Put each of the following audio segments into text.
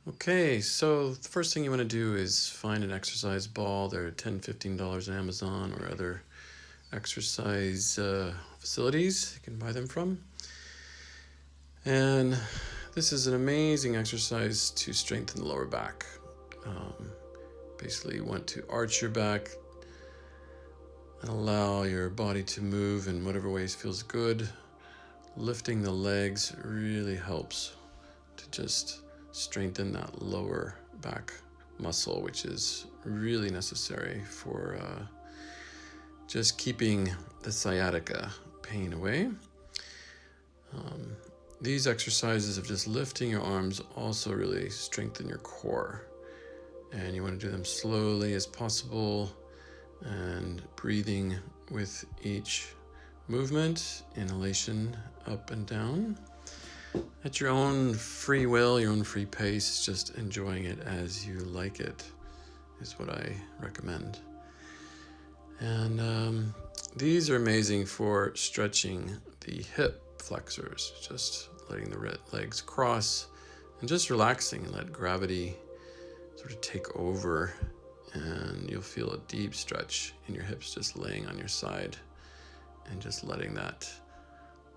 Okay, so the first thing you want to do is find an exercise ball. They're $10, $15 on Amazon or other exercise facilities you can buy them from. And this is an amazing exercise to strengthen the lower back. Um, Basically, you want to arch your back and allow your body to move in whatever ways feels good. Lifting the legs really helps to just strengthen that lower back muscle, which is really necessary for just keeping the sciatica pain away. These exercises of just lifting your arms also really strengthen your core, and you want to do them slowly as possible and breathing with each movement, inhalation up and down at your own free will, your own free pace. Just enjoying it as you like it is what I recommend. And these are amazing for stretching the hip flexors, just letting the legs cross and just relaxing and let gravity sort of take over, and you'll feel a deep stretch in your hips just laying on your side and just letting that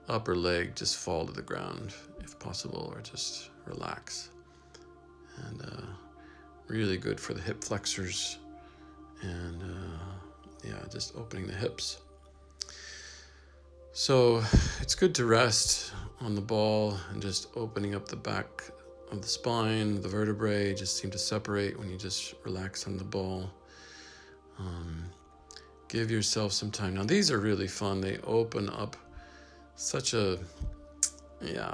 upper leg just fall to the ground if possible, or just relax. And really good for the hip flexors and just opening the hips. So it's good to rest on the ball and just opening up the back of the spine. The vertebrae just seem to separate when you just relax on the ball. Give yourself some time. Now these are really fun. They open up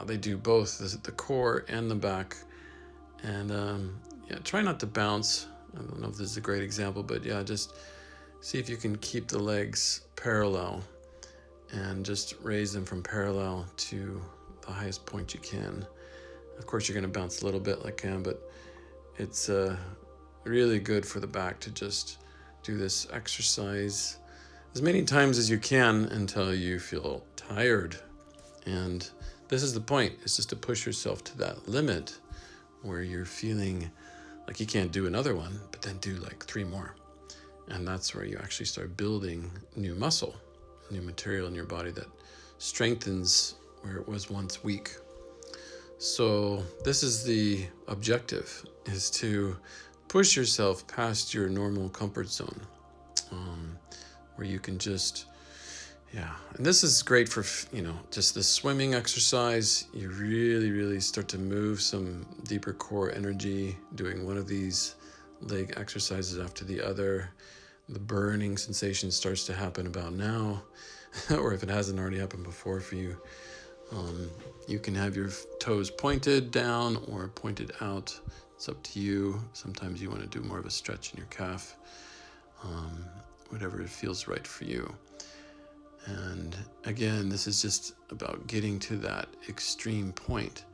they do both the core and the back. And try not to bounce. I don't know if this is a great example, but just see if you can keep the legs parallel and just raise them from parallel to the highest point you can. Of course, you're going to bounce a little bit like I am, but it's really good for the back to just do this exercise as many times as you can until you feel tired. And this is the point. It's just to push yourself to that limit where you're feeling like you can't do another one, but then do like 3 more. And that's where you actually start building new muscle, new material in your body that strengthens where it was once weak. So this is the objective, is to push yourself past your normal comfort zone, where you can just, and this is great for, just the swimming exercise. You really, really start to move some deeper core energy doing one of these leg exercises after the other. The burning sensation starts to happen about now, or if it hasn't already happened before for you. You can have your toes pointed down or pointed out. It's up to you. Sometimes you want to do more of a stretch in your calf, whatever feels right for you. And again, this is just about getting to that extreme point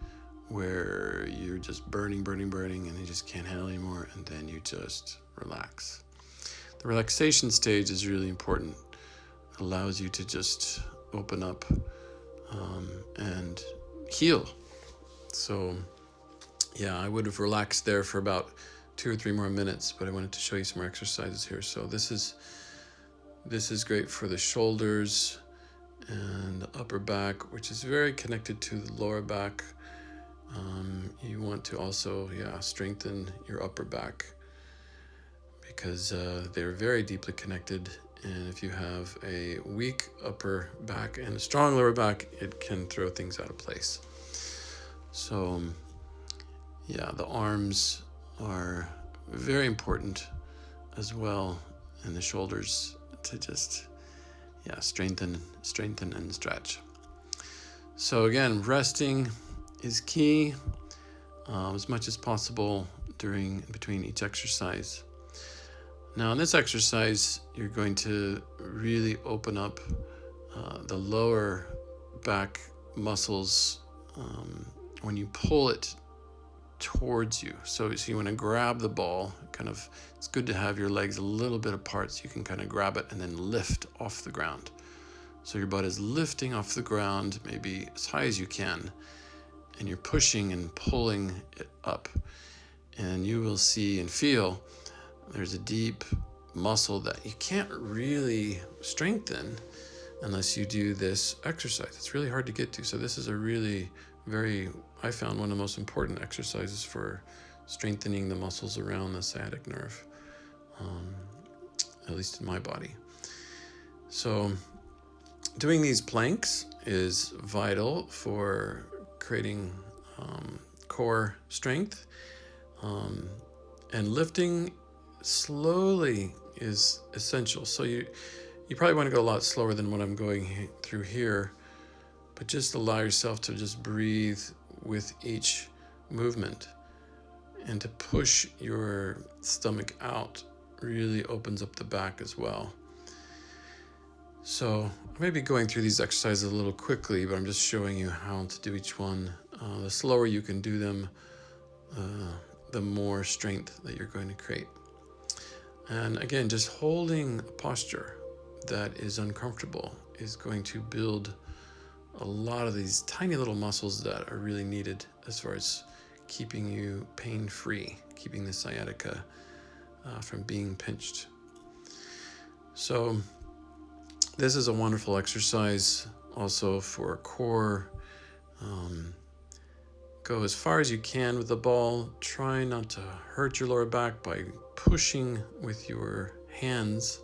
where you're just burning, and you just can't handle anymore, and then you just relax. The relaxation stage is really important. It allows you to just open up and heal. So I would have relaxed there for about 2 or 3 more minutes, but I wanted to show you some more exercises here. So this is great for the shoulders and the upper back, which is very connected to the lower back. You want to also strengthen your upper back because they're very deeply connected. And if you have a weak upper back and a strong lower back, it can throw things out of place. So the arms are very important as well, and the shoulders, to just strengthen and stretch. So again, resting is key as much as possible between each exercise. Now in this exercise, you're going to really open up the lower back muscles when you pull it towards you. So you want to grab the ball, it's good to have your legs a little bit apart so you can kind of grab it and then lift off the ground. So your butt is lifting off the ground maybe as high as you can, and you're pushing and pulling it up. and you will see and feel there's a deep muscle that you can't really strengthen unless you do this exercise. It's really hard to get to. So this is a really I found one of the most important exercises for strengthening the muscles around the sciatic nerve, at least in my body. So doing these planks is vital for creating core strength, and lifting slowly is essential. So you probably want to go a lot slower than what I'm going through here, but just allow yourself to just breathe with each movement, and to push your stomach out really opens up the back as well. So I may be going through these exercises a little quickly, but I'm just showing you how to do each one. The slower you can do them, the more strength that you're going to create. And again, just holding a posture that is uncomfortable is going to build a lot of these tiny little muscles that are really needed as far as keeping you pain-free, keeping the sciatica from being pinched. So this is a wonderful exercise also for core. Go as far as you can with the ball. Try not to hurt your lower back by pushing with your hands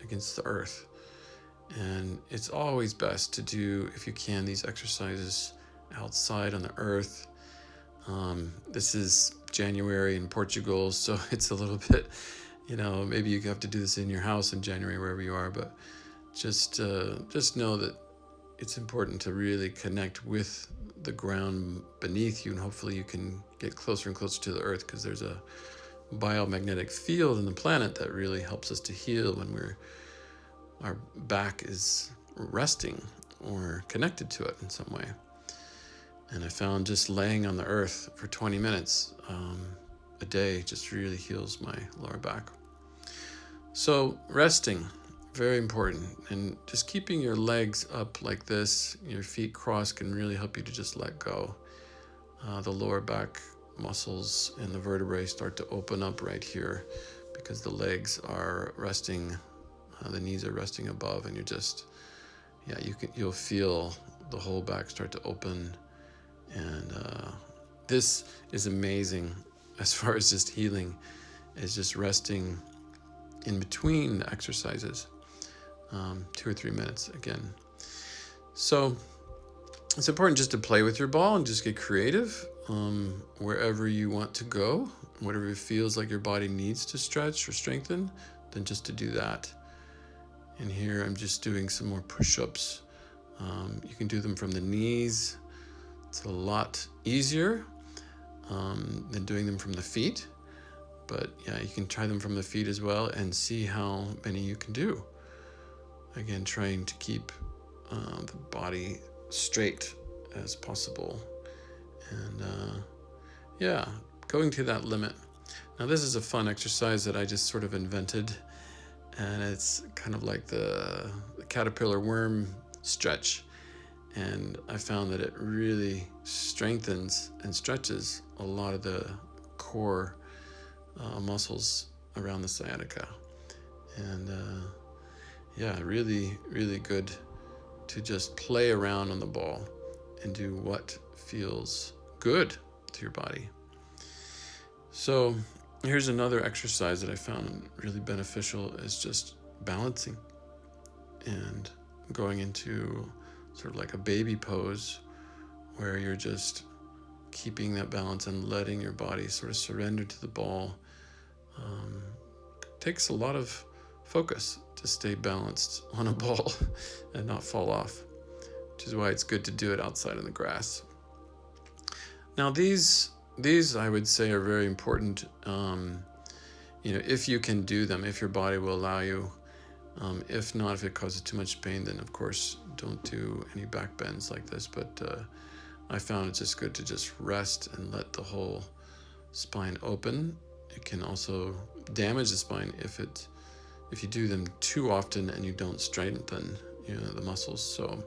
against the earth. And it's always best to do, if you can, these exercises outside on the earth. This is January in Portugal, so it's a little bit, maybe you have to do this in your house in January, wherever you are, but just know that it's important to really connect with the ground beneath you, and hopefully you can get closer and closer to the earth, because there's a biomagnetic field in the planet that really helps us to heal when our back is resting or connected to it in some way. And I found just laying on the earth for 20 minutes a day just really heals my lower back. So resting, very important, and just keeping your legs up like this, your feet crossed, can really help you to just let go. The lower back muscles and the vertebrae start to open up right here because the legs are resting, the knees are resting above, and you'll feel the whole back start to open. And this is amazing as far as just healing, is just resting in between the exercises, 2 or 3 minutes again. So it's important just to play with your ball and just get creative wherever you want to go, whatever feels like your body needs to stretch or strengthen, then just to do that. And here I'm just doing some more push-ups. You can do them from the knees. It's a lot easier than doing them from the feet. But yeah, you can try them from the feet as well and see how many you can do. Again, trying to keep the body straight as possible. And going to that limit. Now this is a fun exercise that I just sort of invented. And it's kind of like the caterpillar worm stretch. And I found that it really strengthens and stretches a lot of the core muscles around the sciatica. And really, really good to just play around on the ball and do what feels good to your body. So here's another exercise that I found really beneficial, is just balancing and going into sort of like a baby pose where you're just keeping that balance and letting your body sort of surrender to the ball. Takes a lot of focus to stay balanced on a ball and not fall off, which is why it's good to do it outside in the grass. Now these I would say are very important, if you can do them, if your body will allow you. If not, if it causes too much pain, then of course don't do any back bends like this. But I found it's just good to just rest and let the whole spine open. It can also damage the spine if you do them too often and you don't strengthen the muscles. So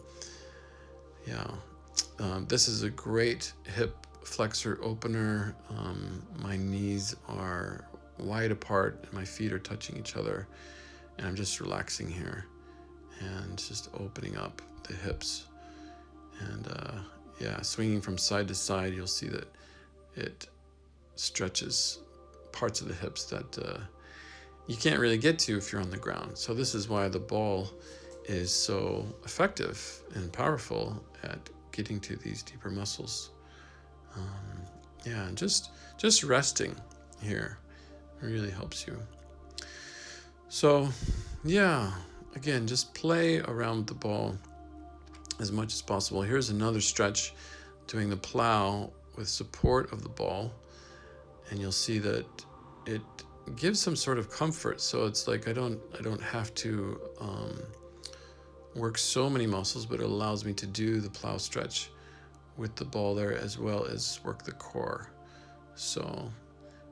this is a great hip flexor opener. My knees are wide apart and my feet are touching each other, and I'm just relaxing here and just opening up the hips. And yeah, swinging from side to side, you'll see that it stretches parts of the hips that you can't really get to if you're on the ground. So this is why the ball is so effective and powerful at getting to these deeper muscles. Yeah, and just resting here really helps you. So yeah, again, just play around the ball as much as possible. Here's another stretch doing the plow with support of the ball, and you'll see that it gives some sort of comfort. So it's like I don't have to work so many muscles, but it allows me to do the plow stretch with the ball there as well as work the core. So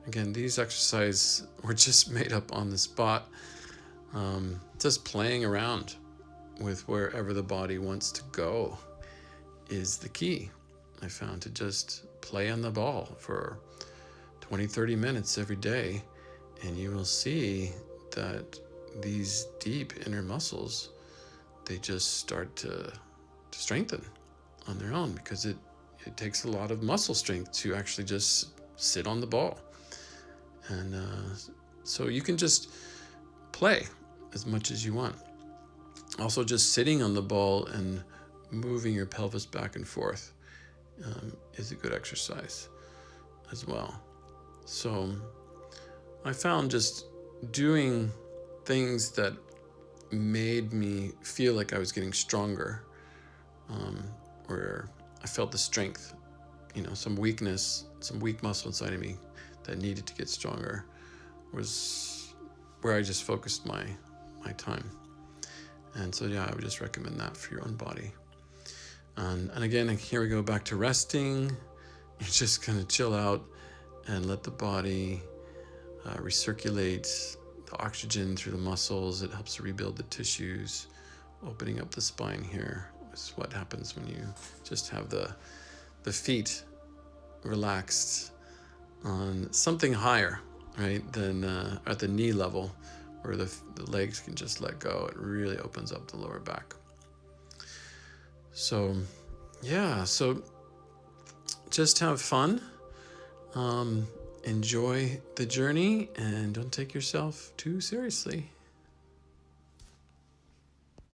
again, these exercises were just made up on the spot, just playing around with wherever the body wants to go is the key. I found to just play on the ball for 20-30 minutes every day, and you will see that these deep inner muscles, they just start to strengthen on their own, because it takes a lot of muscle strength to actually just sit on the ball. And so you can just play as much as you want. Also, just sitting on the ball and moving your pelvis back and forth is a good exercise as well. So I found just doing things that made me feel like I was getting stronger, where I felt the strength, some weakness, some weak muscle inside of me that needed to get stronger, was where I just focused my time. And so yeah, I would just recommend that for your own body. And again, here we go back to resting. You're just gonna chill out and let the body recirculate the oxygen through the muscles. It helps to rebuild the tissues. Opening up the spine here is what happens when you just have the feet relaxed on something higher, right, than at the knee level, where the legs can just let go. It really opens up the lower back. So yeah, so just have fun, enjoy the journey, and don't take yourself too seriously.